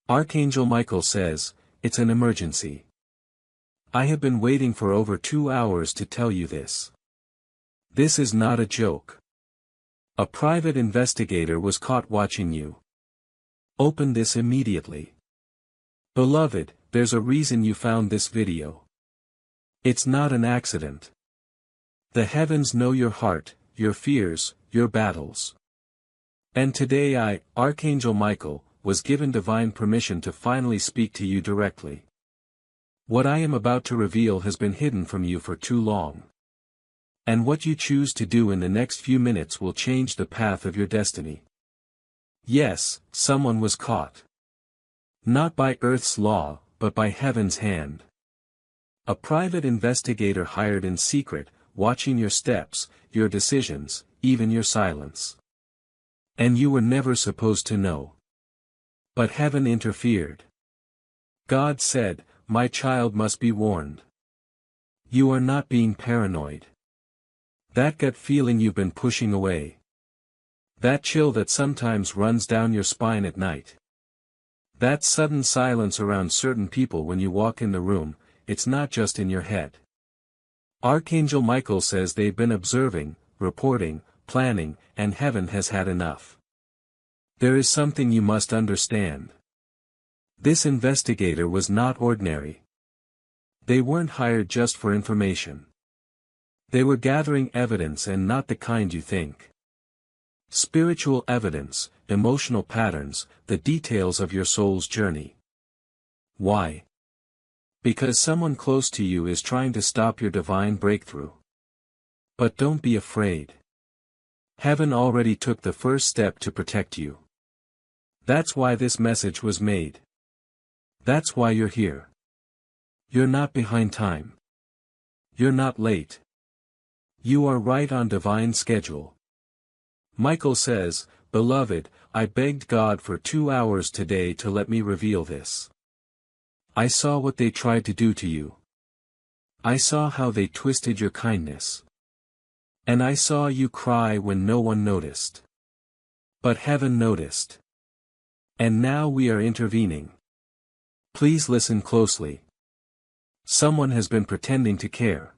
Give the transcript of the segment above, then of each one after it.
Archangel Michael says, "It's an emergency. I have been waiting for over 2 hours to tell you this. This is not a joke. A private investigator was caught watching you. Open this immediately. Beloved, there's a reason you found this video. It's not an accident. The heavens know your heart, your fears, your battles. And today I, Archangel Michael, was given divine permission to finally speak to you directly. What I am about to reveal has been hidden from you for too long. And what you choose to do in the next few minutes will change the path of your destiny. Yes, someone was caught. Not by Earth's law, but by Heaven's hand. A private investigator hired in secret, watching your steps, your decisions, even your silence. And you were never supposed to know. But Heaven interfered. God said, "My child must be warned. You are not being paranoid. That gut feeling you've been pushing away. That chill that sometimes runs down your spine at night. That sudden silence around certain people when you walk in the room, it's not just in your head. Archangel Michael says they've been observing, reporting, planning, and Heaven has had enough. There is something you must understand. This investigator was not ordinary. They weren't hired just for information. They were gathering evidence, and not the kind you think. Spiritual evidence, emotional patterns, the details of your soul's journey. Why? Because someone close to you is trying to stop your divine breakthrough. But don't be afraid. Heaven already took the first step to protect you. That's why this message was made. That's why you're here. You're not behind time. You're not late. You are right on divine schedule. Michael says, "Beloved, I begged God for 2 hours today to let me reveal this. I saw what they tried to do to you. I saw how they twisted your kindness. And I saw you cry when no one noticed. But Heaven noticed. And now we are intervening. Please listen closely. Someone has been pretending to care.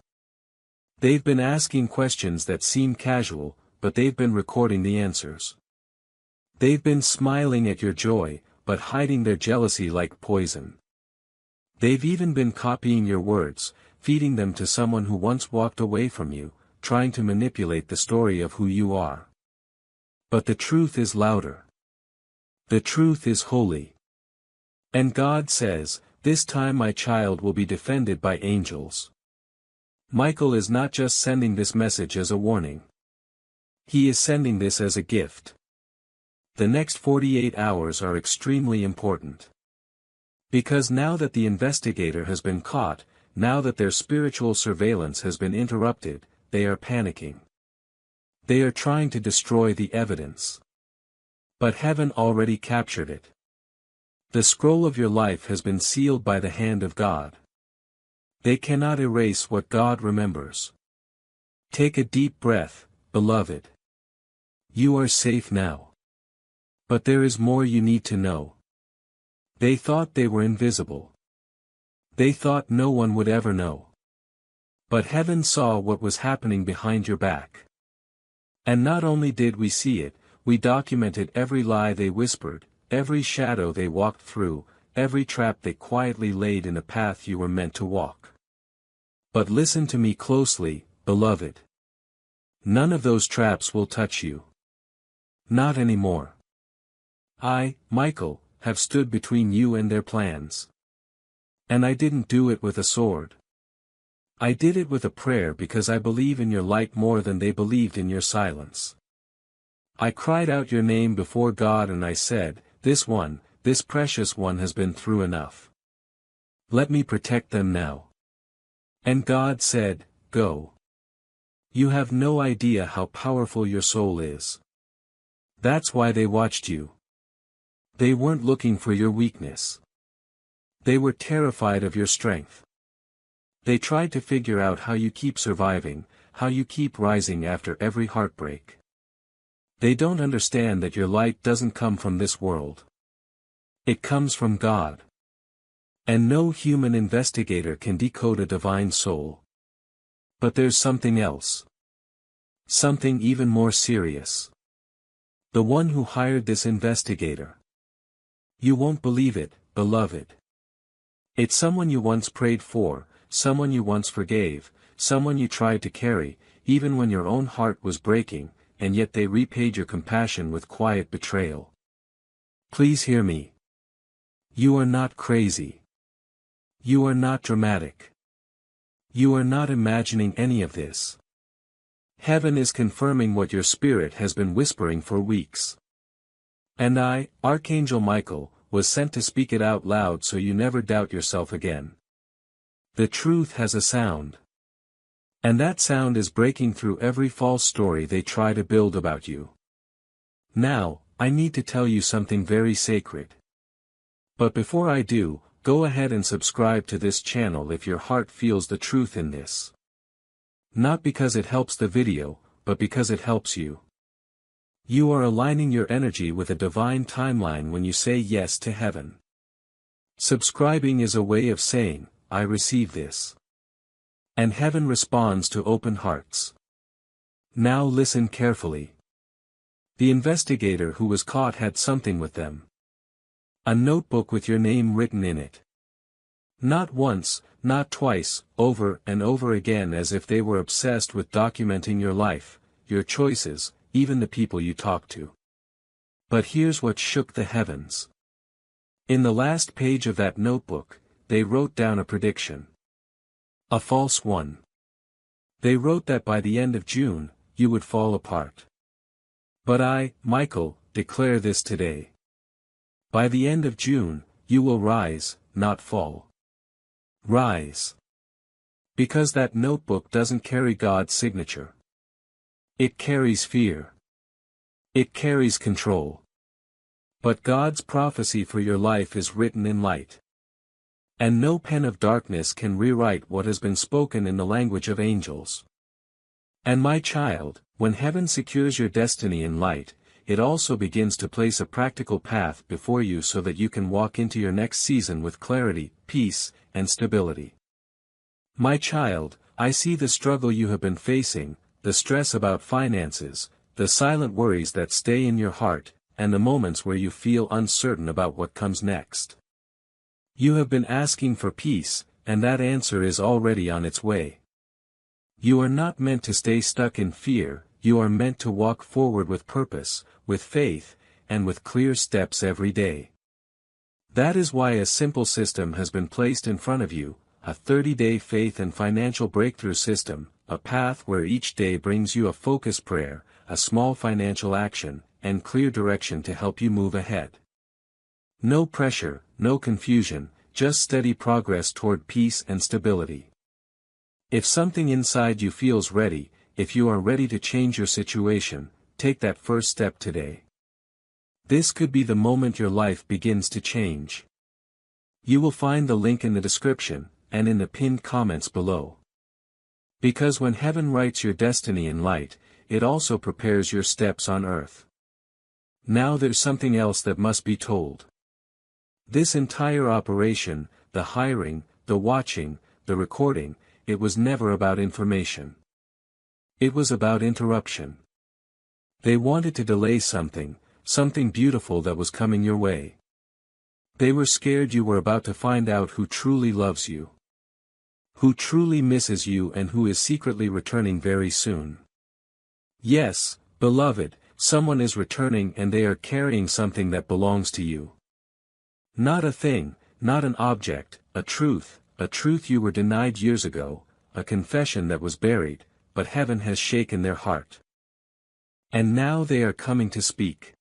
They've been asking questions that seem casual, but they've been recording the answers. They've been smiling at your joy, but hiding their jealousy like poison. They've even been copying your words, feeding them to someone who once walked away from you, trying to manipulate the story of who you are. But the truth is louder. The truth is holy. And God says, "This time my child will be defended by angels." Michael is not just sending this message as a warning. He is sending this as a gift. The next 48 hours are extremely important. Because now that the investigator has been caught, now that their spiritual surveillance has been interrupted, they are panicking. They are trying to destroy the evidence. But Heaven already captured it. The scroll of your life has been sealed by the hand of God. They cannot erase what God remembers. Take a deep breath, beloved. You are safe now. But there is more you need to know. They thought they were invisible. They thought no one would ever know. But Heaven saw what was happening behind your back. And not only did we see it, we documented every lie they whispered, every shadow they walked through, every trap they quietly laid in a path you were meant to walk. But listen to me closely, beloved. None of those traps will touch you. Not anymore. I, Michael, have stood between you and their plans. And I didn't do it with a sword. I did it with a prayer, because I believe in your light more than they believed in your silence. I cried out your name before God, and I said, "This one, this precious one has been through enough. Let me protect them now." And God said, "Go." You have no idea how powerful your soul is. That's why they watched you. They weren't looking for your weakness. They were terrified of your strength. They tried to figure out how you keep surviving, how you keep rising after every heartbreak. They don't understand that your light doesn't come from this world. It comes from God. And no human investigator can decode a divine soul. But there's something else. Something even more serious. The one who hired this investigator. You won't believe it, beloved. It's someone you once prayed for, someone you once forgave, someone you tried to carry, even when your own heart was breaking, and yet they repaid your compassion with quiet betrayal. Please hear me. You are not crazy. You are not dramatic. You are not imagining any of this. Heaven is confirming what your spirit has been whispering for weeks. And I, Archangel Michael, was sent to speak it out loud so you never doubt yourself again. The truth has a sound. And that sound is breaking through every false story they try to build about you. Now, I need to tell you something very sacred. But before I do, go ahead and subscribe to this channel if your heart feels the truth in this. Not because it helps the video, but because it helps you. You are aligning your energy with a divine timeline when you say yes to heaven. Subscribing is a way of saying, I receive this. And heaven responds to open hearts. Now listen carefully. The investigator who was caught had something with them. A notebook with your name written in it. Not once, not twice, over and over again, as if they were obsessed with documenting your life, your choices, even the people you talk to. But here's what shook the heavens. In the last page of that notebook, they wrote down a prediction. A false one. They wrote that by the end of June, you would fall apart. But I, Michael, declare this today. By the end of June, you will rise, not fall. Rise. Because that notebook doesn't carry God's signature. It carries fear. It carries control. But God's prophecy for your life is written in light. And no pen of darkness can rewrite what has been spoken in the language of angels. And my child, when heaven secures your destiny in light, it also begins to place a practical path before you so that you can walk into your next season with clarity, peace, and stability. My child, I see the struggle you have been facing, the stress about finances, the silent worries that stay in your heart, and the moments where you feel uncertain about what comes next. You have been asking for peace, and that answer is already on its way. You are not meant to stay stuck in fear, you are meant to walk forward with purpose, with faith, and with clear steps every day. That is why a simple system has been placed in front of you, a 30-day faith and financial breakthrough system, a path where each day brings you a focused prayer, a small financial action, and clear direction to help you move ahead. No pressure, no confusion, just steady progress toward peace and stability. If something inside you feels ready, if you are ready to change your situation, take that first step today. This could be the moment your life begins to change. You will find the link in the description, and in the pinned comments below. Because when heaven writes your destiny in light, it also prepares your steps on earth. Now there's something else that must be told. This entire operation, the hiring, the watching, the recording, it was never about information. It was about interruption. They wanted to delay something beautiful that was coming your way. They were scared you were about to find out who truly loves you. Who truly misses you and who is secretly returning very soon. Yes, beloved, someone is returning and they are carrying something that belongs to you. Not a thing, not an object, a truth you were denied years ago, a confession that was buried, but heaven has shaken their heart. And now they are coming to speak.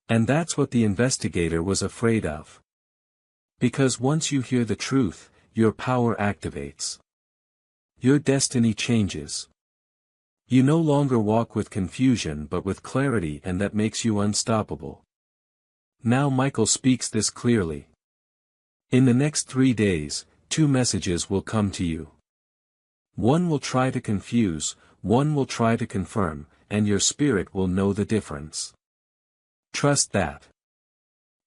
And that's what the investigator was afraid of. Because once you hear the truth, your power activates. Your destiny changes. You no longer walk with confusion but with clarity, and that makes you unstoppable. Now Michael speaks this clearly. In the next 3 days, 2 messages will come to you. One will try to confuse, one will try to confirm, and your spirit will know the difference. Trust that.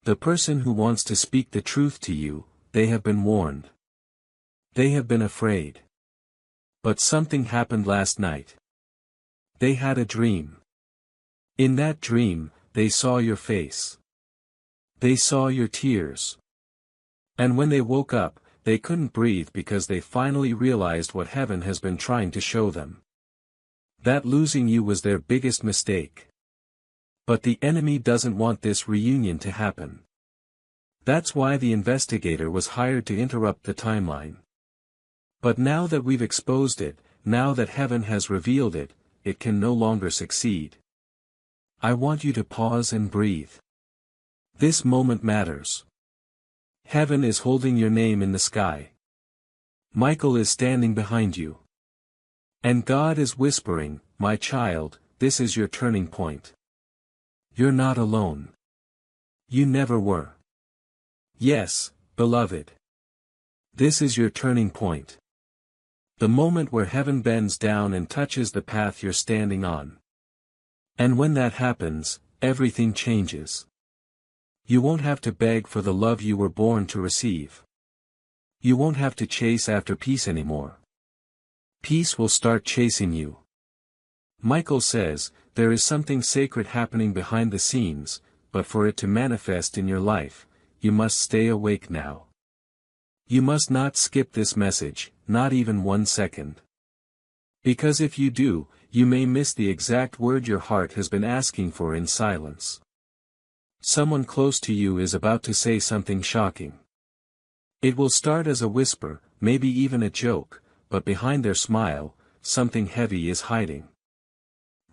The person who wants to speak the truth to you, they have been warned. They have been afraid. But something happened last night. They had a dream. In that dream, they saw your face. They saw your tears. And when they woke up, they couldn't breathe because they finally realized what heaven has been trying to show them. That losing you was their biggest mistake. But the enemy doesn't want this reunion to happen. That's why the investigator was hired to interrupt the timeline. But now that we've exposed it, now that heaven has revealed it, it can no longer succeed. I want you to pause and breathe. This moment matters. Heaven is holding your name in the sky. Michael is standing behind you. And God is whispering, my child, this is your turning point. You're not alone. You never were. Yes, beloved. This is your turning point. The moment where heaven bends down and touches the path you're standing on. And when that happens, everything changes. You won't have to beg for the love you were born to receive. You won't have to chase after peace anymore. Peace will start chasing you. Michael says, there is something sacred happening behind the scenes, but for it to manifest in your life, you must stay awake now. You must not skip this message, not even 1 second. Because if you do, you may miss the exact word your heart has been asking for in silence. Someone close to you is about to say something shocking. It will start as a whisper, maybe even a joke, but behind their smile, something heavy is hiding.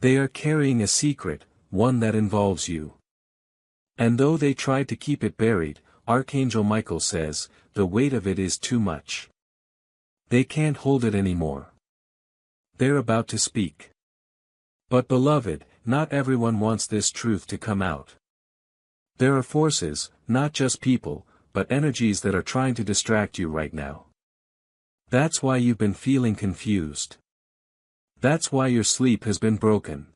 They are carrying a secret, one that involves you. And though they tried to keep it buried, Archangel Michael says, the weight of it is too much. They can't hold it anymore. They're about to speak. But beloved, not everyone wants this truth to come out. There are forces, not just people, but energies that are trying to distract you right now. That's why you've been feeling confused. That's why your sleep has been broken.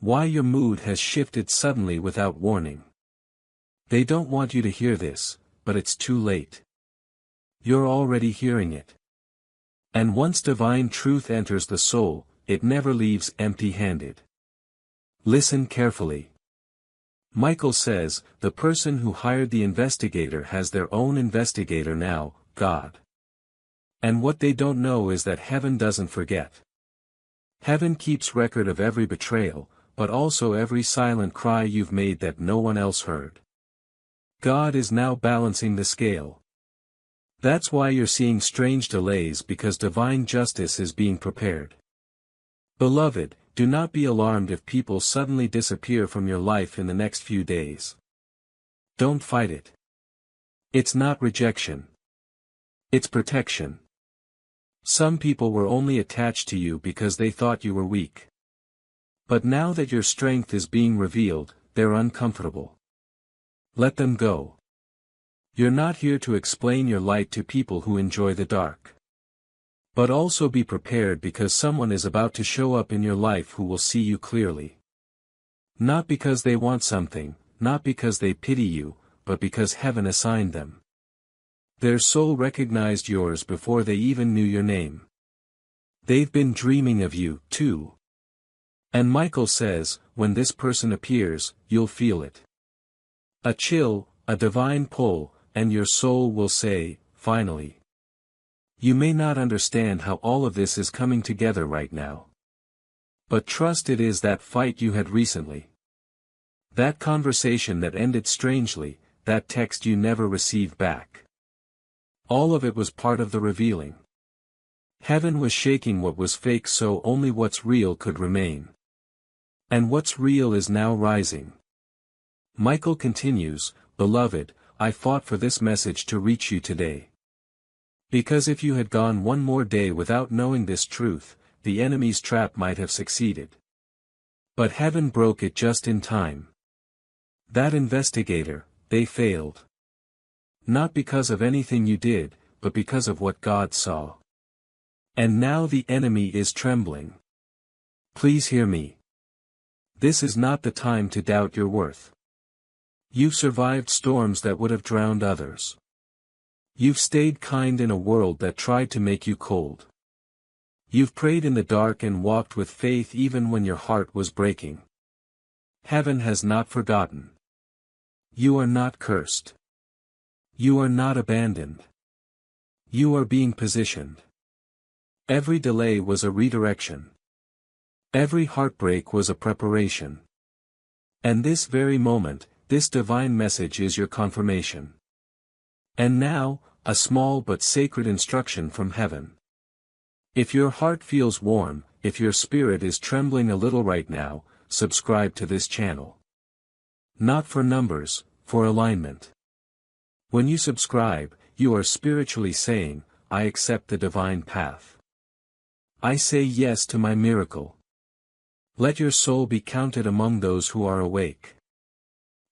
Why your mood has shifted suddenly without warning. They don't want you to hear this, but it's too late. You're already hearing it. And once divine truth enters the soul, it never leaves empty-handed. Listen carefully. Michael says, the person who hired the investigator has their own investigator now, God. And what they don't know is that heaven doesn't forget. Heaven keeps record of every betrayal, but also every silent cry you've made that no one else heard. God is now balancing the scale. That's why you're seeing strange delays, because divine justice is being prepared. Beloved, do not be alarmed if people suddenly disappear from your life in the next few days. Don't fight it. It's not rejection. It's protection. Some people were only attached to you because they thought you were weak. But now that your strength is being revealed, they're uncomfortable. Let them go. You're not here to explain your light to people who enjoy the dark. But also be prepared, because someone is about to show up in your life who will see you clearly. Not because they want something, not because they pity you, but because heaven assigned them. Their soul recognized yours before they even knew your name. They've been dreaming of you, too. And Michael says, when this person appears, you'll feel it. A chill, a divine pull, and your soul will say, finally. You may not understand how all of this is coming together right now. But trust, it is that fight you had recently. That conversation that ended strangely, that text you never received back. All of it was part of the revealing. Heaven was shaking what was fake so only what's real could remain. And what's real is now rising. Michael continues, beloved, I fought for this message to reach you today. Because if you had gone one more day without knowing this truth, the enemy's trap might have succeeded. But heaven broke it just in time. That investigator, they failed. Not because of anything you did, but because of what God saw. And now the enemy is trembling. Please hear me. This is not the time to doubt your worth. You've survived storms that would have drowned others. You've stayed kind in a world that tried to make you cold. You've prayed in the dark and walked with faith even when your heart was breaking. Heaven has not forgotten. You are not cursed. You are not abandoned. You are being positioned. Every delay was a redirection. Every heartbreak was a preparation. And this very moment, this divine message is your confirmation. And now, a small but sacred instruction from heaven. If your heart feels warm, if your spirit is trembling a little right now, subscribe to this channel. Not for numbers, for alignment. When you subscribe, you are spiritually saying, I accept the divine path. I say yes to my miracle. Let your soul be counted among those who are awake.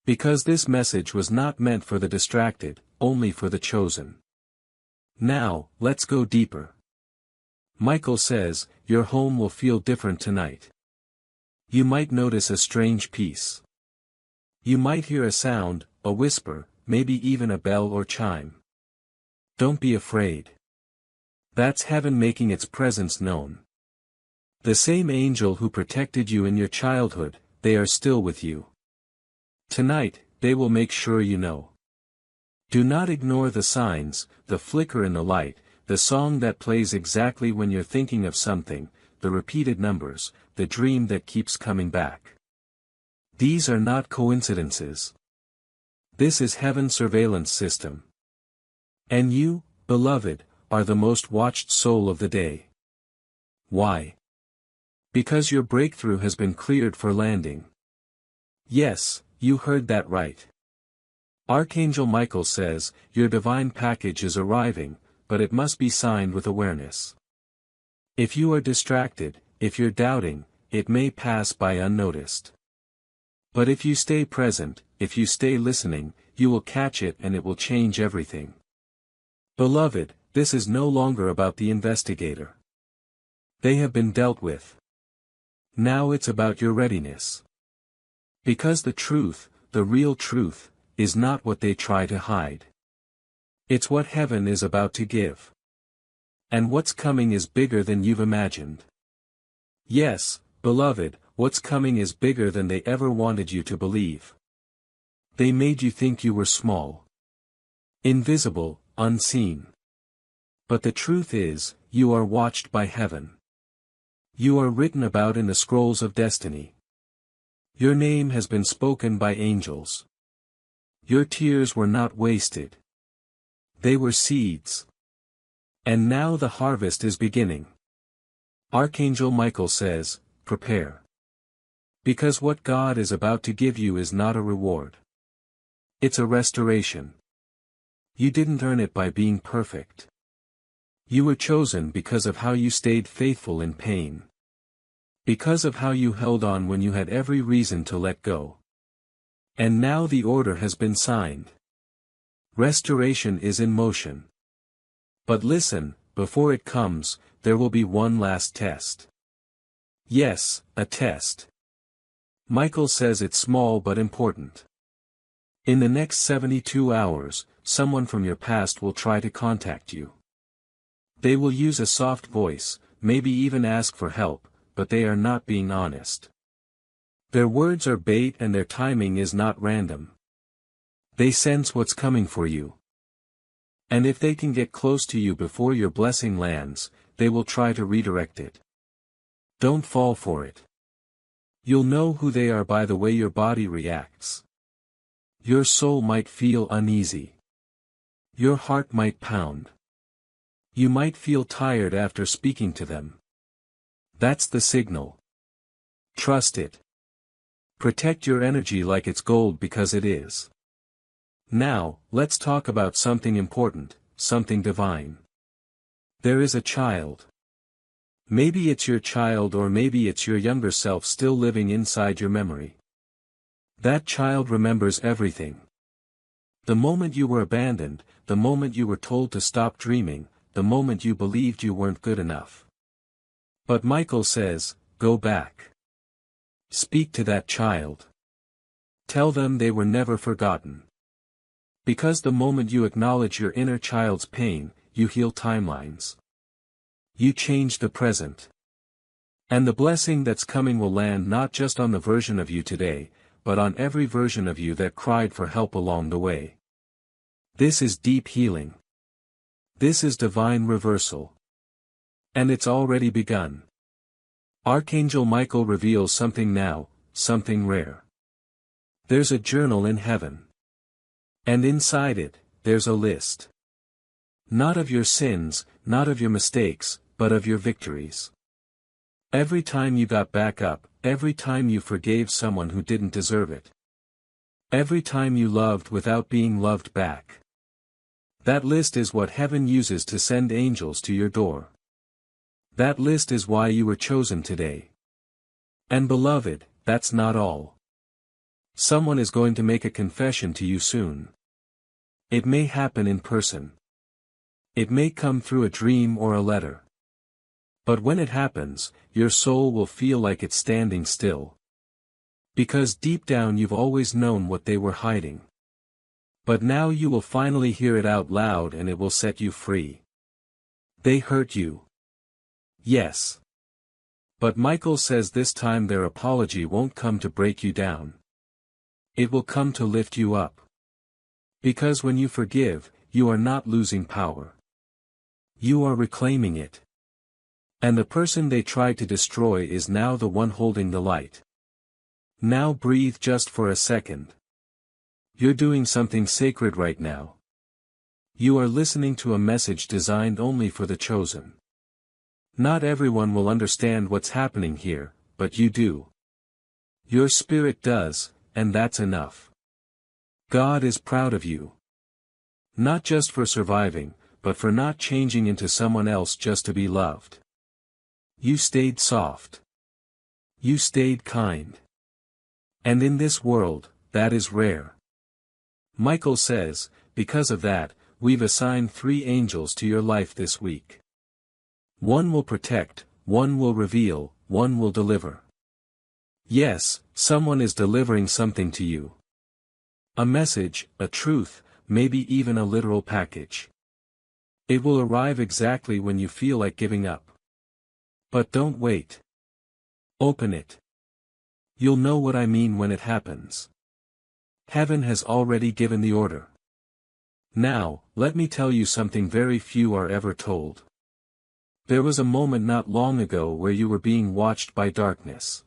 Because this message was not meant for the distracted, only for the chosen. Now, let's go deeper. Michael says, your home will feel different tonight. You might notice a strange peace. You might hear a sound, a whisper, maybe even a bell or chime. Don't be afraid. That's heaven making its presence known. The same angel who protected you in your childhood, they are still with you. Tonight, they will make sure you know. Do not ignore the signs, the flicker in the light, the song that plays exactly when you're thinking of something, the repeated numbers, the dream that keeps coming back. These are not coincidences. This is heaven's surveillance system. And you, beloved, are the most watched soul of the day. Why? Because your breakthrough has been cleared for landing. Yes, you heard that right. Archangel Michael says, your divine package is arriving, but it must be signed with awareness. If you are distracted, if you're doubting, it may pass by unnoticed. But if you stay present, if you stay listening, you will catch it and it will change everything. Beloved, this is no longer about the investigator. They have been dealt with. Now it's about your readiness. Because the truth, the real truth, is not what they try to hide. It's what heaven is about to give. And what's coming is bigger than you've imagined. Yes, beloved, what's coming is bigger than they ever wanted you to believe. They made you think you were small. Invisible, unseen. But the truth is, you are watched by heaven. You are written about in the scrolls of destiny. Your name has been spoken by angels. Your tears were not wasted. They were seeds. And now the harvest is beginning. Archangel Michael says, prepare. Because what God is about to give you is not a reward. It's a restoration. You didn't earn it by being perfect. You were chosen because of how you stayed faithful in pain. Because of how you held on when you had every reason to let go. And now the order has been signed. Restoration is in motion. But listen, before it comes, there will be one last test. Yes, a test. Michael says it's small but important. In the next 72 hours, someone from your past will try to contact you. They will use a soft voice, maybe even ask for help, but they are not being honest. Their words are bait and their timing is not random. They sense what's coming for you. And if they can get close to you before your blessing lands, they will try to redirect it. Don't fall for it. You'll know who they are by the way your body reacts. Your soul might feel uneasy. Your heart might pound. You might feel tired after speaking to them. That's the signal. Trust it. Protect your energy like it's gold because it is. Now, let's talk about something important, something divine. There is a child. Maybe it's your child or maybe it's your younger self still living inside your memory. That child remembers everything. The moment you were abandoned, the moment you were told to stop dreaming, the moment you believed you weren't good enough. But Michael says, go back. Speak to that child. Tell them they were never forgotten. Because the moment you acknowledge your inner child's pain, you heal timelines. You change the present. And the blessing that's coming will land not just on the version of you today, but on every version of you that cried for help along the way. This is deep healing. This is divine reversal. And it's already begun. Archangel Michael reveals something now, something rare. There's a journal in heaven. And inside it, there's a list. Not of your sins, not of your mistakes, but of your victories. Every time you got back up, every time you forgave someone who didn't deserve it. Every time you loved without being loved back. That list is what heaven uses to send angels to your door. That list is why you were chosen today. And beloved, that's not all. Someone is going to make a confession to you soon. It may happen in person. It may come through a dream or a letter. But when it happens, your soul will feel like it's standing still. Because deep down you've always known what they were hiding. But now you will finally hear it out loud and it will set you free. They hurt you. Yes. But Michael says this time their apology won't come to break you down. It will come to lift you up. Because when you forgive, you are not losing power. You are reclaiming it. And the person they tried to destroy is now the one holding the light. Now breathe just for a second. You're doing something sacred right now. You are listening to a message designed only for the chosen. Not everyone will understand what's happening here, but you do. Your spirit does, and that's enough. God is proud of you. Not just for surviving, but for not changing into someone else just to be loved. You stayed soft. You stayed kind. And in this world, that is rare. Michael says, because of that, we've assigned 3 angels to your life this week. 1 will protect, 1 will reveal, 1 will deliver. Yes, someone is delivering something to you. A message, a truth, maybe even a literal package. It will arrive exactly when you feel like giving up. But don't wait. Open it. You'll know what I mean when it happens. Heaven has already given the order. Now, let me tell you something very few are ever told. There was a moment not long ago where you were being watched by darkness.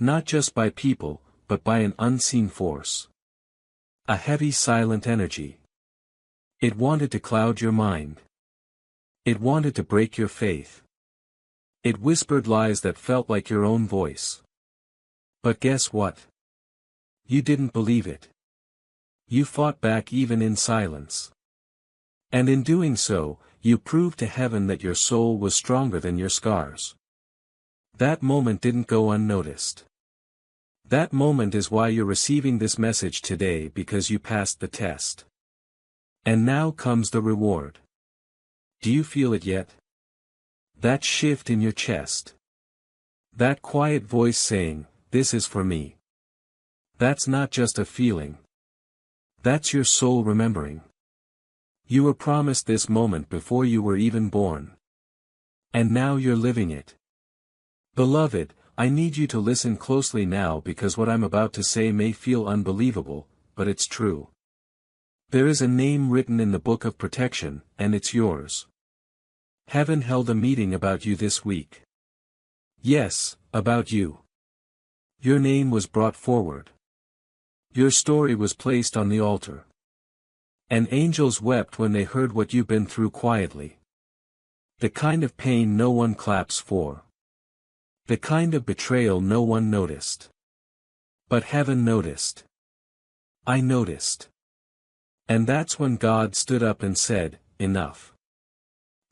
Not just by people, but by an unseen force. A heavy silent energy. It wanted to cloud your mind. It wanted to break your faith. It whispered lies that felt like your own voice. But guess what? You didn't believe it. You fought back even in silence. And in doing so, you proved to heaven that your soul was stronger than your scars. That moment didn't go unnoticed. That moment is why you're receiving this message today, because you passed the test. And now comes the reward. Do you feel it yet? That shift in your chest. That quiet voice saying, "This is for me." That's not just a feeling. That's your soul remembering. You were promised this moment before you were even born. And now you're living it. Beloved, I need you to listen closely now, because what I'm about to say may feel unbelievable, but it's true. There is a name written in the book of protection, and it's yours. Heaven held a meeting about you this week. Yes, about you. Your name was brought forward. Your story was placed on the altar. And angels wept when they heard what you've been through quietly. The kind of pain no one claps for. The kind of betrayal no one noticed. But heaven noticed. I noticed. And that's when God stood up and said, "Enough.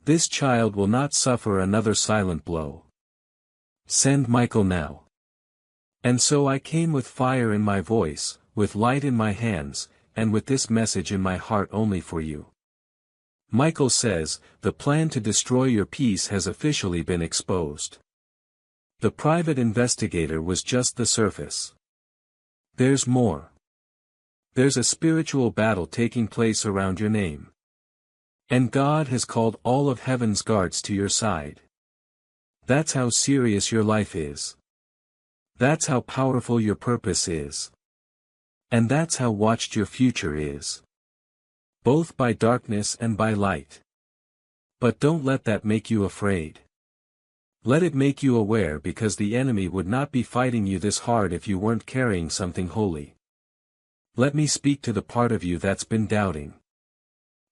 This child will not suffer another silent blow. Send Michael now." And so I came with fire in my voice, with light in my hands, and with this message in my heart only for you. Michael says, the plan to destroy your peace has officially been exposed. The private investigator was just the surface. There's more. There's a spiritual battle taking place around your name. And God has called all of heaven's guards to your side. That's how serious your life is. That's how powerful your purpose is. And that's how watched your future is. Both by darkness and by light. But don't let that make you afraid. Let it make you aware, because the enemy would not be fighting you this hard if you weren't carrying something holy. Let me speak to the part of you that's been doubting.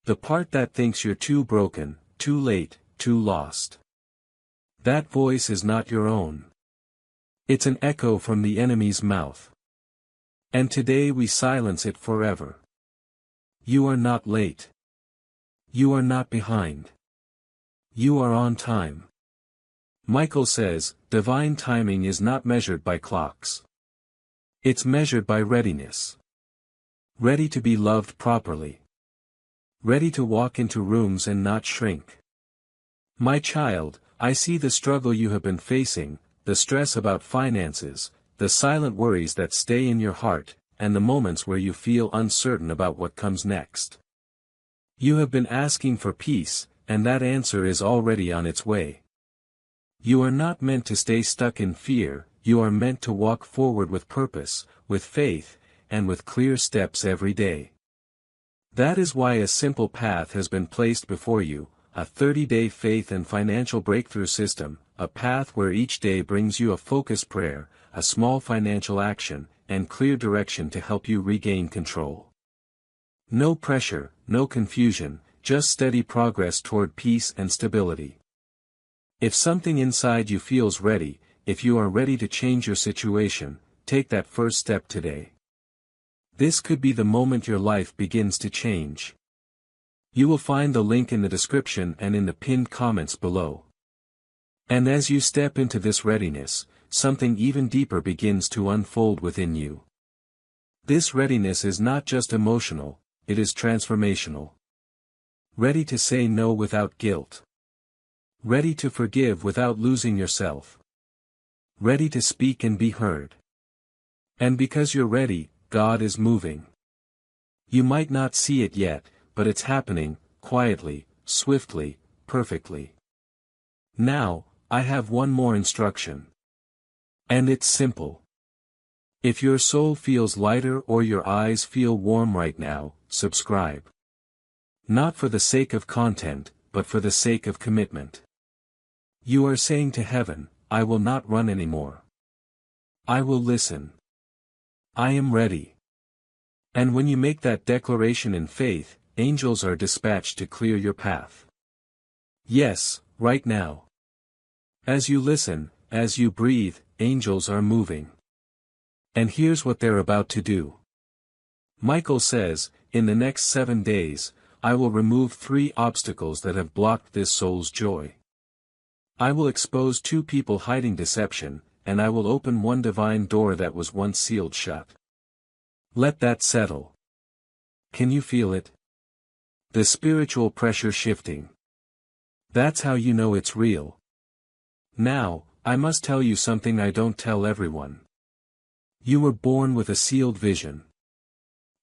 The part that thinks you're too broken, too late, too lost. That voice is not your own. It's an echo from the enemy's mouth. And today we silence it forever. You are not late. You are not behind. You are on time. Michael says, divine timing is not measured by clocks. It's measured by readiness. Ready to be loved properly. Ready to walk into rooms and not shrink. My child, I see the struggle you have been facing, the stress about finances, the silent worries that stay in your heart, and the moments where you feel uncertain about what comes next. You have been asking for peace, and that answer is already on its way. You are not meant to stay stuck in fear, you are meant to walk forward with purpose, with faith, and with clear steps every day. That is why a simple path has been placed before you, a 30-day faith and financial breakthrough system, a path where each day brings you a focused prayer, a small financial action, and clear direction to help you regain control. No pressure, no confusion, just steady progress toward peace and stability. If something inside you feels ready, if you are ready to change your situation, take that first step today. This could be the moment your life begins to change. You will find the link in the description and in the pinned comments below. And as you step into this readiness, something even deeper begins to unfold within you. This readiness is not just emotional, it is transformational. Ready to say no without guilt. Ready to forgive without losing yourself. Ready to speak and be heard. And because you're ready, God is moving. You might not see it yet, but it's happening, quietly, swiftly, perfectly. Now, I have one more instruction. And it's simple. If your soul feels lighter or your eyes feel warm right now, subscribe. Not for the sake of content, but for the sake of commitment. You are saying to heaven, I will not run anymore. I will listen. I am ready. And when you make that declaration in faith, angels are dispatched to clear your path. Yes, right now. As you listen, as you breathe, angels are moving. And here's what they're about to do. Michael says, in the next 7 days, I will remove 3 obstacles that have blocked this soul's joy. I will expose 2 people hiding deception, and I will open 1 divine door that was once sealed shut. Let that settle. Can you feel it? The spiritual pressure shifting. That's how you know it's real. Now, I must tell you something I don't tell everyone. You were born with a sealed vision.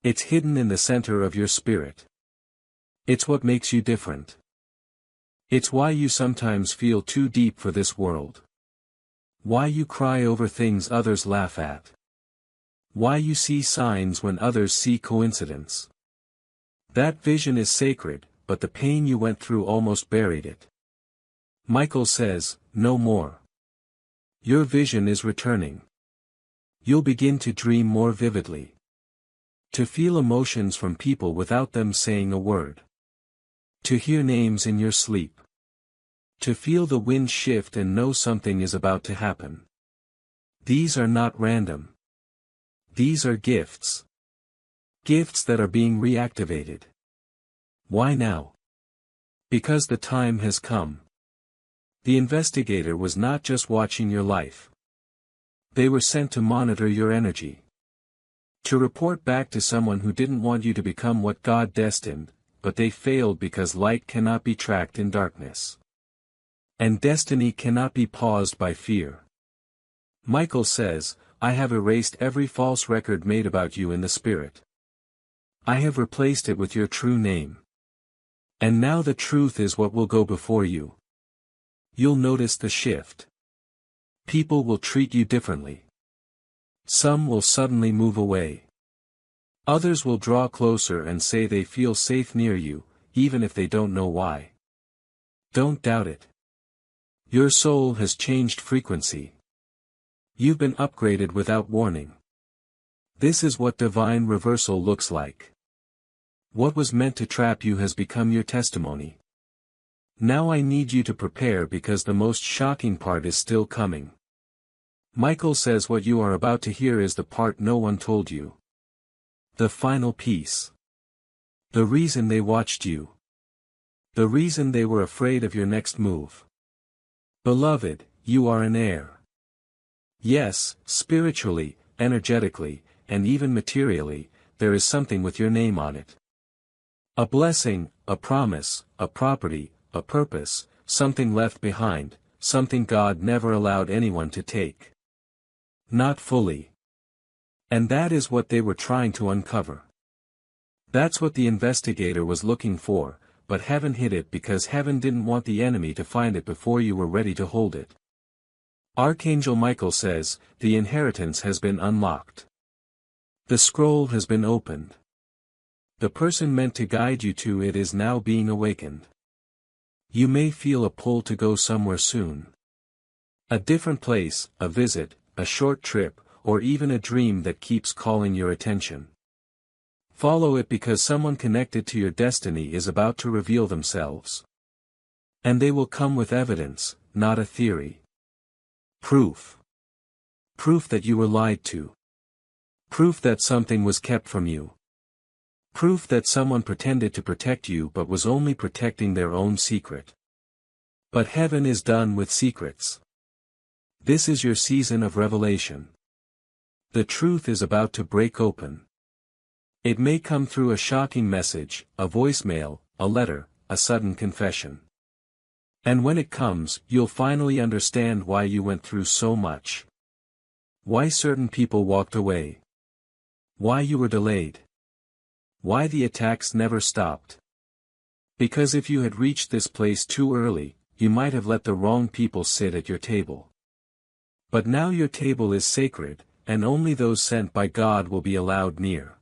It's hidden in the center of your spirit. It's what makes you different. It's why you sometimes feel too deep for this world. Why you cry over things others laugh at. Why you see signs when others see coincidence. That vision is sacred, but the pain you went through almost buried it. Michael says, no more. Your vision is returning. You'll begin to dream more vividly. To feel emotions from people without them saying a word. To hear names in your sleep. To feel the wind shift and know something is about to happen. These are not random. These are gifts. Gifts that are being reactivated. Why now? Because the time has come. The investigator was not just watching your life. They were sent to monitor your energy. To report back to someone who didn't want you to become what God destined, but they failed because light cannot be tracked in darkness. And destiny cannot be paused by fear. Michael says, I have erased every false record made about you in the spirit. I have replaced it with your true name. And now the truth is what will go before you. You'll notice the shift. People will treat you differently. Some will suddenly move away. Others will draw closer and say they feel safe near you, even if they don't know why. Don't doubt it. Your soul has changed frequency. You've been upgraded without warning. This is what divine reversal looks like. What was meant to trap you has become your testimony. Now I need you to prepare because the most shocking part is still coming. Michael says what you are about to hear is the part no one told you. The final piece. The reason they watched you. The reason they were afraid of your next move. Beloved, you are an heir. Yes, spiritually, energetically, and even materially, there is something with your name on it. A blessing, a promise, a property, a purpose, something left behind, something God never allowed anyone to take. Not fully. And that is what they were trying to uncover. That's what the investigator was looking for, but heaven hid it because heaven didn't want the enemy to find it before you were ready to hold it. Archangel Michael says, the inheritance has been unlocked. The scroll has been opened. The person meant to guide you to it is now being awakened. You may feel a pull to go somewhere soon. A different place, a visit, a short trip, or even a dream that keeps calling your attention. Follow it because someone connected to your destiny is about to reveal themselves. And they will come with evidence, not a theory. Proof. Proof that you were lied to. Proof that something was kept from you. Proof that someone pretended to protect you but was only protecting their own secret. But heaven is done with secrets. This is your season of revelation. The truth is about to break open. It may come through a shocking message, a voicemail, a letter, a sudden confession. And when it comes, you'll finally understand why you went through so much. Why certain people walked away. Why you were delayed. Why the attacks never stopped. Because if you had reached this place too early, you might have let the wrong people sit at your table. But now your table is sacred, and only those sent by God will be allowed near.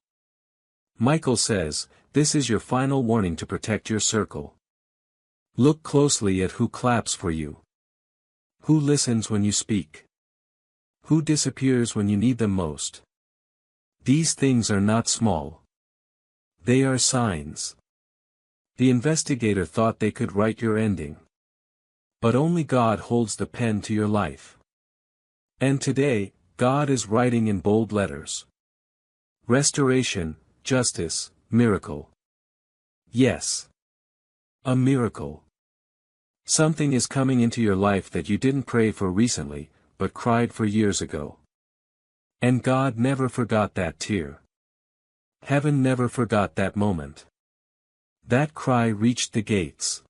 Michael says, this is your final warning to protect your circle. Look closely at who claps for you. Who listens when you speak. Who disappears when you need them most. These things are not small. They are signs. The investigator thought they could write your ending. But only God holds the pen to your life. And today, God is writing in bold letters. Restoration, justice, miracle. Yes. A miracle. Something is coming into your life that you didn't pray for recently, but cried for years ago. And God never forgot that tear. Heaven never forgot that moment. That cry reached the gates.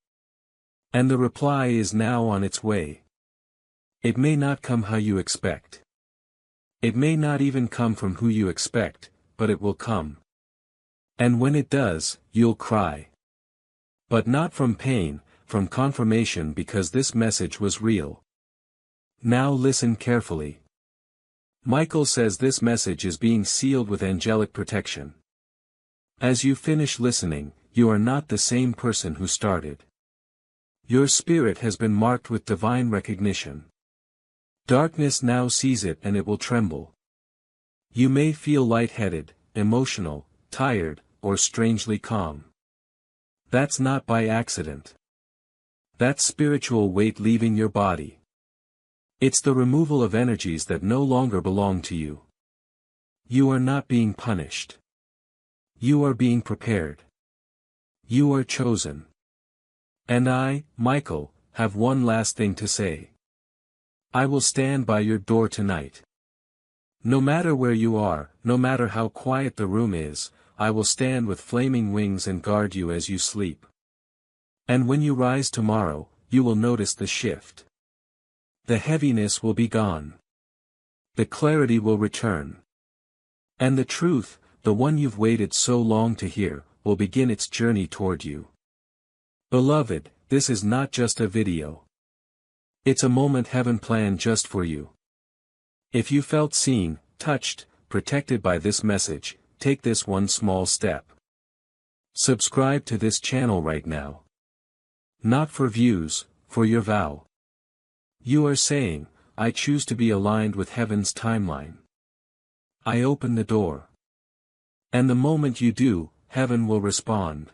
And the reply is now on its way. It may not come how you expect. It may not even come from who you expect, but it will come. And when it does, you'll cry. But not from pain, from confirmation because this message was real. Now listen carefully. Michael says this message is being sealed with angelic protection. As you finish listening, you are not the same person who started. Your spirit has been marked with divine recognition. Darkness now sees it and it will tremble. You may feel lightheaded, emotional, tired, or strangely calm. That's not by accident. That's spiritual weight leaving your body. It's the removal of energies that no longer belong to you. You are not being punished. You are being prepared. You are chosen. And I, Michael, have one last thing to say. I will stand by your door tonight. No matter where you are, no matter how quiet the room is, I will stand with flaming wings and guard you as you sleep. And when you rise tomorrow, you will notice the shift. The heaviness will be gone. The clarity will return. And the truth, the one you've waited so long to hear, will begin its journey toward you. Beloved, this is not just a video. It's a moment heaven planned just for you. If you felt seen, touched, protected by this message, take this one small step. Subscribe to this channel right now. Not for views, for your vow. You are saying, I choose to be aligned with heaven's timeline. I open the door. And the moment you do, heaven will respond.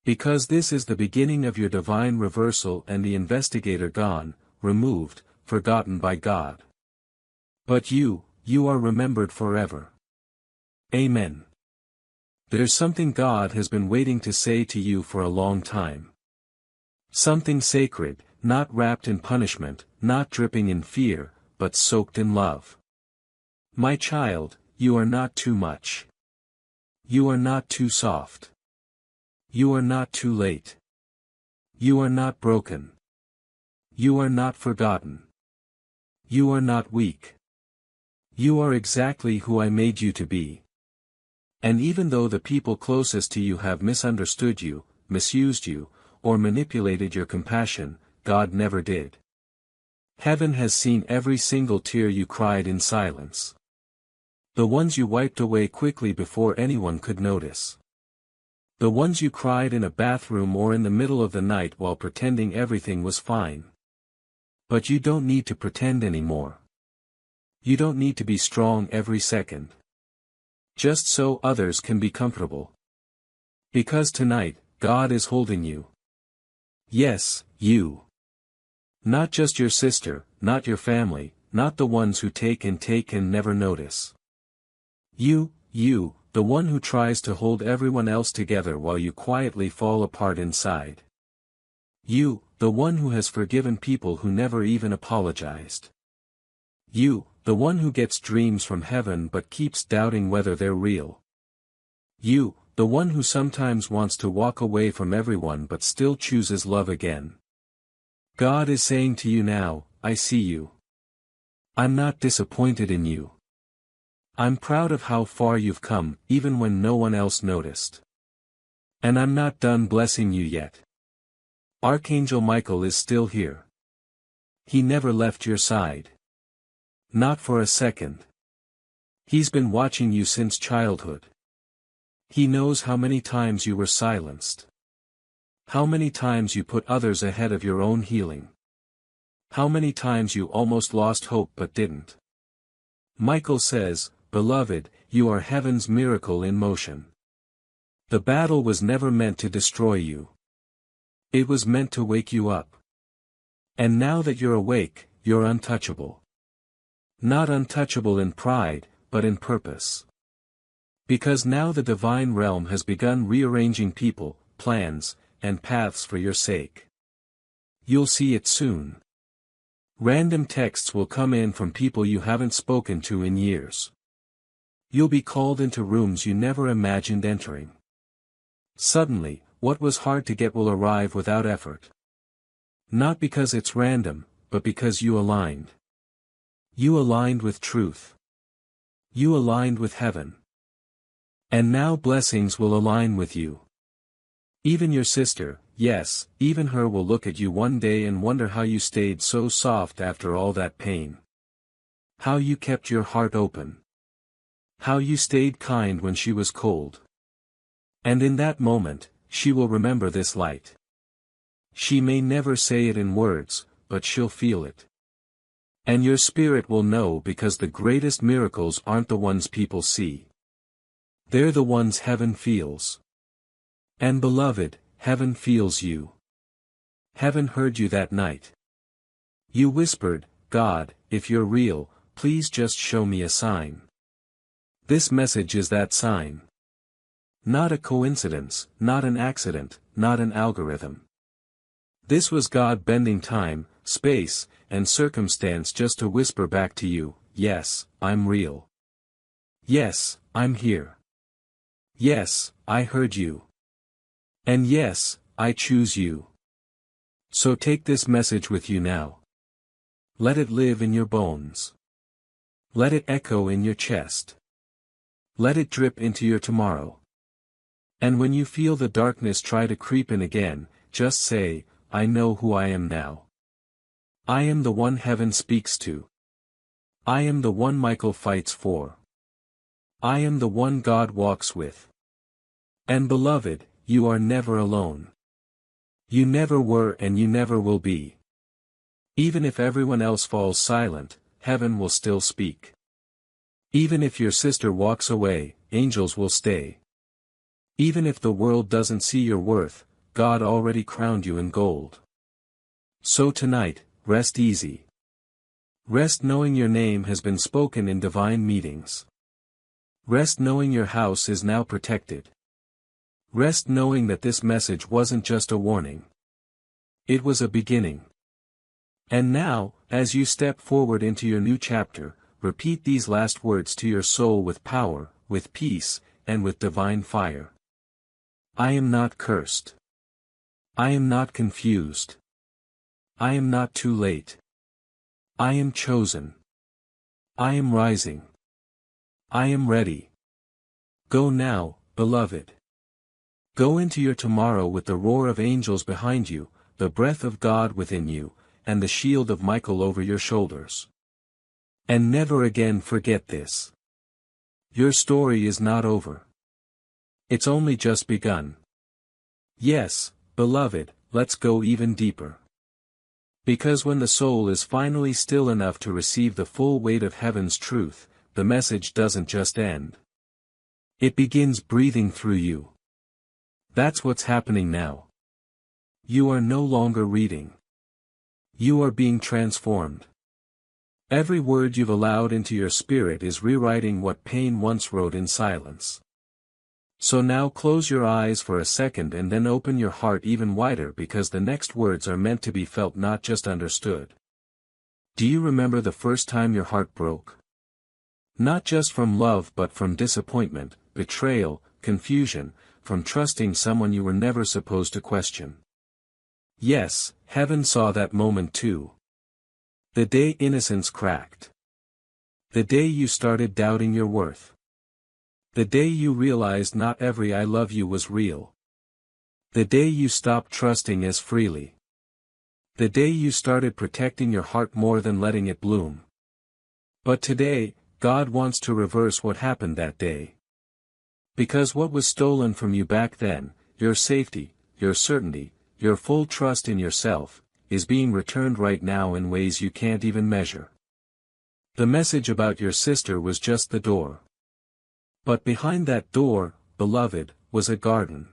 Because this is the beginning of your divine reversal and the investigator gone, removed, forgotten by God. But you are remembered forever. Amen. There's something God has been waiting to say to you for a long time. Something sacred, not wrapped in punishment, not dripping in fear, but soaked in love. My child, you are not too much. You are not too soft. You are not too late. You are not broken. You are not forgotten. You are not weak. You are exactly who I made you to be. And even though the people closest to you have misunderstood you, misused you, or manipulated your compassion, God never did. Heaven has seen every single tear you cried in silence. The ones you wiped away quickly before anyone could notice. The ones you cried in a bathroom or in the middle of the night while pretending everything was fine. But you don't need to pretend anymore. You don't need to be strong every second. Just so others can be comfortable. Because tonight, God is holding you. Yes, you. Not just your sister, not your family, not the ones who take and never notice. You, the one who tries to hold everyone else together while you quietly fall apart inside. You, the one who has forgiven people who never even apologized. You, the one who gets dreams from heaven but keeps doubting whether they're real. You, the one who sometimes wants to walk away from everyone but still chooses love again. God is saying to you now, I see you. I'm not disappointed in you. I'm proud of how far you've come, even when no one else noticed. And I'm not done blessing you yet. Archangel Michael is still here. He never left your side. Not for a second. He's been watching you since childhood. He knows how many times you were silenced. How many times you put others ahead of your own healing. How many times you almost lost hope but didn't. Michael says, Beloved, you are heaven's miracle in motion. The battle was never meant to destroy you. It was meant to wake you up. And now that you're awake, you're untouchable. Not untouchable in pride, but in purpose. Because now the divine realm has begun rearranging people, plans, and paths for your sake. You'll see it soon. Random texts will come in from people you haven't spoken to in years. You'll be called into rooms you never imagined entering. Suddenly, what was hard to get will arrive without effort. Not because it's random, but because you aligned. You aligned with truth. You aligned with heaven. And now blessings will align with you. Even your sister, yes, even her will look at you one day and wonder how you stayed so soft after all that pain. How you kept your heart open. How you stayed kind when she was cold. And in that moment, she will remember this light. She may never say it in words, but she'll feel it. And your spirit will know because the greatest miracles aren't the ones people see. They're the ones heaven feels. And beloved, heaven feels you. Heaven heard you that night. You whispered, God, if you're real, please just show me a sign. This message is that sign. Not a coincidence, not an accident, not an algorithm. This was God bending time, space, and circumstance just to whisper back to you, yes, I'm real. Yes, I'm here. Yes, I heard you. And yes, I choose you. So take this message with you now. Let it live in your bones. Let it echo in your chest. Let it drip into your tomorrow. And when you feel the darkness try to creep in again, just say, I know who I am now. I am the one heaven speaks to. I am the one Michael fights for. I am the one God walks with. And beloved, you are never alone. You never were and you never will be. Even if everyone else falls silent, heaven will still speak. Even if your sister walks away, angels will stay. Even if the world doesn't see your worth, God already crowned you in gold. So tonight, rest easy. Rest knowing your name has been spoken in divine meetings. Rest knowing your house is now protected. Rest knowing that this message wasn't just a warning. It was a beginning. And now, as you step forward into your new chapter, repeat these last words to your soul with power, with peace, and with divine fire. I am not cursed. I am not confused. I am not too late. I am chosen. I am rising. I am ready. Go now, beloved. Go into your tomorrow with the roar of angels behind you, the breath of God within you, and the shield of Michael over your shoulders. And never again forget this. Your story is not over. It's only just begun. Yes, beloved, let's go even deeper. Because when the soul is finally still enough to receive the full weight of heaven's truth, the message doesn't just end. It begins breathing through you. That's what's happening now. You are no longer reading. You are being transformed. Every word you've allowed into your spirit is rewriting what pain once wrote in silence. So now close your eyes for a second and then open your heart even wider because the next words are meant to be felt not just understood. Do you remember the first time your heart broke? Not just from love but from disappointment, betrayal, confusion, from trusting someone you were never supposed to question. Yes, heaven saw that moment too. The day innocence cracked. The day you started doubting your worth. The day you realized not every I love you was real. The day you stopped trusting as freely. The day you started protecting your heart more than letting it bloom. But today, God wants to reverse what happened that day. Because what was stolen from you back then, your safety, your certainty, your full trust in yourself, is being returned right now in ways you can't even measure. The message about your sister was just the door. But behind that door, beloved, was a garden.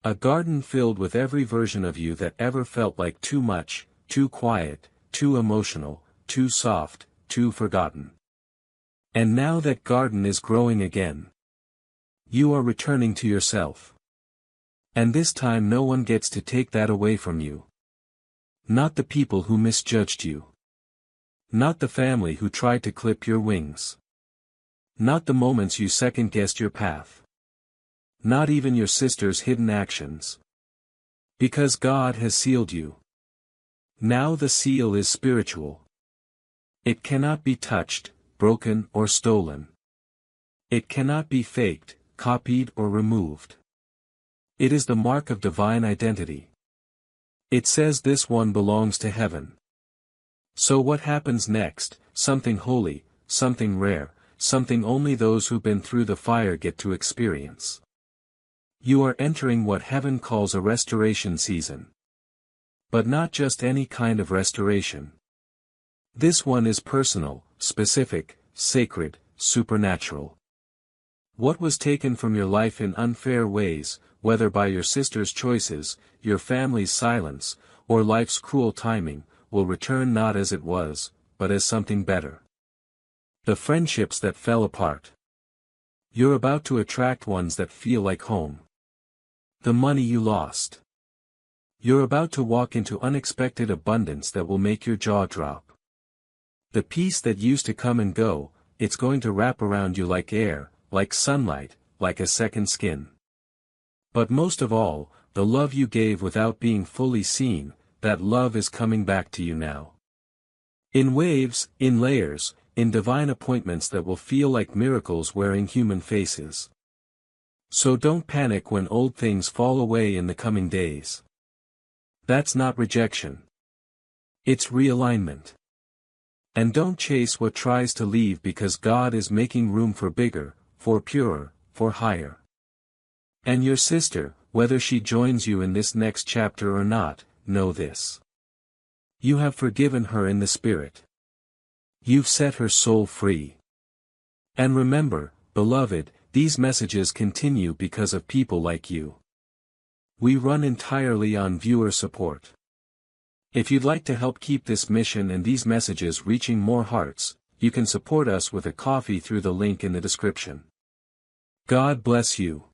A garden filled with every version of you that ever felt like too much, too quiet, too emotional, too soft, too forgotten. And now that garden is growing again. You are returning to yourself. And this time no one gets to take that away from you. Not the people who misjudged you. Not the family who tried to clip your wings. Not the moments you second-guessed your path. Not even your sister's hidden actions. Because God has sealed you. Now the seal is spiritual. It cannot be touched, broken or stolen. It cannot be faked, copied or removed. It is the mark of divine identity. It says this one belongs to heaven. So what happens next? Something holy, something rare, something only those who've been through the fire get to experience. You are entering what heaven calls a restoration season. But not just any kind of restoration. This one is personal, specific, sacred, supernatural. What was taken from your life in unfair ways, whether by your sister's choices, your family's silence, or life's cruel timing, will return not as it was, but as something better. The friendships that fell apart. You're about to attract ones that feel like home. The money you lost. You're about to walk into unexpected abundance that will make your jaw drop. The peace that used to come and go, it's going to wrap around you like air, like sunlight, like a second skin. But most of all, the love you gave without being fully seen, that love is coming back to you now. In waves, in layers, in divine appointments that will feel like miracles wearing human faces. So don't panic when old things fall away in the coming days. That's not rejection. It's realignment. And don't chase what tries to leave, because God is making room for bigger, for purer, for higher. And your sister, whether she joins you in this next chapter or not, know this. You have forgiven her in the Spirit. You've set her soul free. And remember, beloved, these messages continue because of people like you. We run entirely on viewer support. If you'd like to help keep this mission and these messages reaching more hearts, you can support us with a coffee through the link in the description. God bless you.